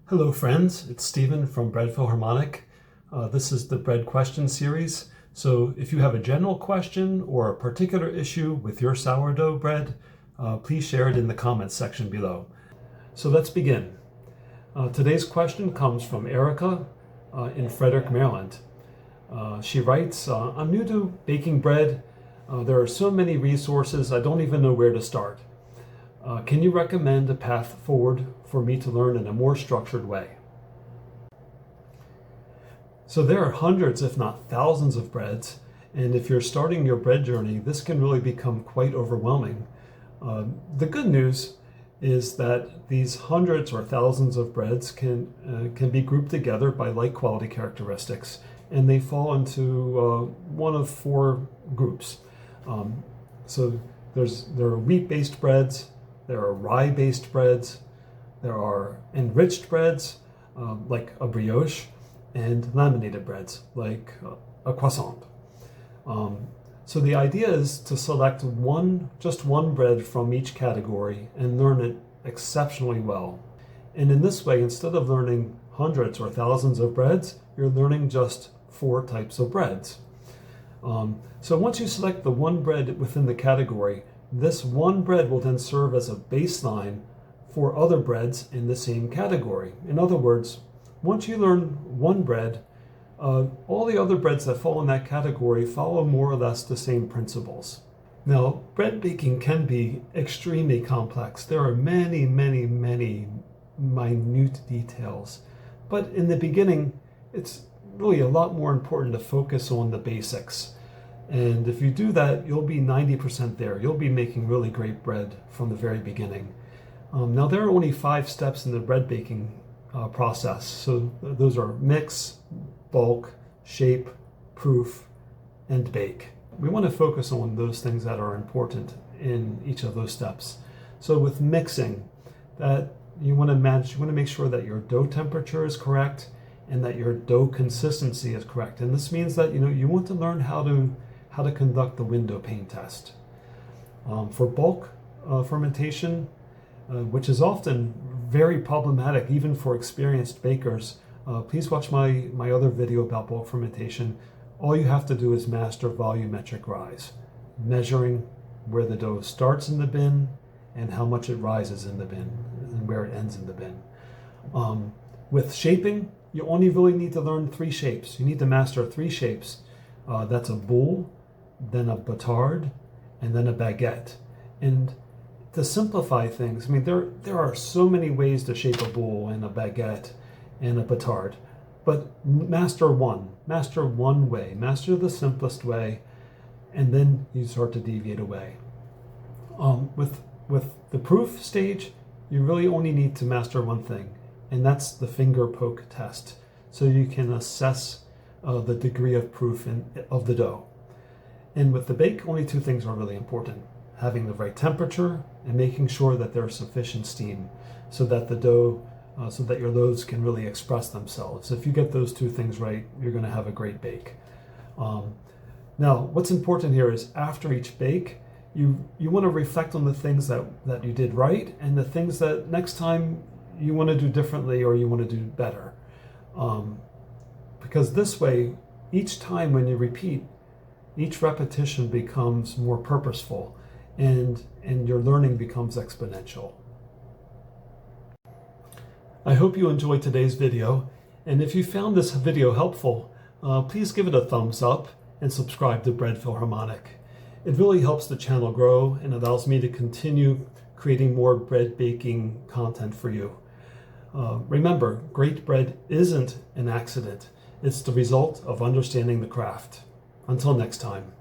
Hello friends, it's Stephen from Bread Philharmonic. This is the bread question series. So if you have a general question or a particular issue with your sourdough bread, please share it in the comments section below. So let's begin. Today's question comes from Erika in Frederick, Maryland. She writes, I'm new to baking bread. There are so many resources, I don't even know where to start. Can you recommend a path forward for me to learn in a more structured way? So there are hundreds, if not thousands of breads, and if you're starting your bread journey, this can really become quite overwhelming. The good news is that these hundreds or thousands of breads can be grouped together by like quality characteristics, and they fall into one of four groups. So there are wheat-based breads, there are rye-based breads, there are enriched breads, like a brioche, and laminated breads, like a croissant. So the idea is to select just one bread from each category and learn it exceptionally well. And in this way, instead of learning hundreds or thousands of breads, you're learning just 4 types of breads. So once you select the one bread within the category, this one bread will then serve as a baseline for other breads in the same category. In other words, once you learn one bread, all the other breads that fall in that category follow more or less the same principles. Now, bread baking can be extremely complex. There are many, many, many minute details. But in the beginning, it's really a lot more important to focus on the basics. And if you do that, you'll be 90% there. You'll be making really great bread from the very beginning. Now, there are only 5 steps in the bread baking process. So those are mix, bulk, shape, proof, and bake. We want to focus on those things that are important in each of those steps. So with mixing, that you want to make sure that your dough temperature is correct and that your dough consistency is correct. And this means that you want to learn how to conduct the window pane test. For bulk fermentation, which is often very problematic even for experienced bakers, please watch my other video about bulk fermentation. All you have to do is master volumetric rise, measuring where the dough starts in the bin and how much it rises in the bin and where it ends in the bin. With shaping, you only really need to learn 3 shapes. You need to master 3 shapes. That's a boule, then a batard, and then a baguette. And to simplify things, I mean, there are so many ways to shape a boule and a baguette and a batard, but master one way, master the simplest way, and then you start to deviate away. With the proof stage, you really only need to master one thing, and that's the finger poke test, so you can assess the degree of proof of the dough. And with the bake, only 2 things are really important: having the right temperature and making sure that there's sufficient steam so that your loaves can really express themselves. If you get those 2 things right, you're going to have a great bake. Now, what's important here is after each bake, you want to reflect on the things that you did right and the things that next time you want to do differently or you want to do better. Because this way, each time when you repeat, each repetition becomes more purposeful and your learning becomes exponential. I hope you enjoyed today's video, and if you found this video helpful, please give it a thumbs up and subscribe to Bread Philharmonic. It really helps the channel grow and allows me to continue creating more bread baking content for you. Remember, great bread isn't an accident. It's the result of understanding the craft. Until next time.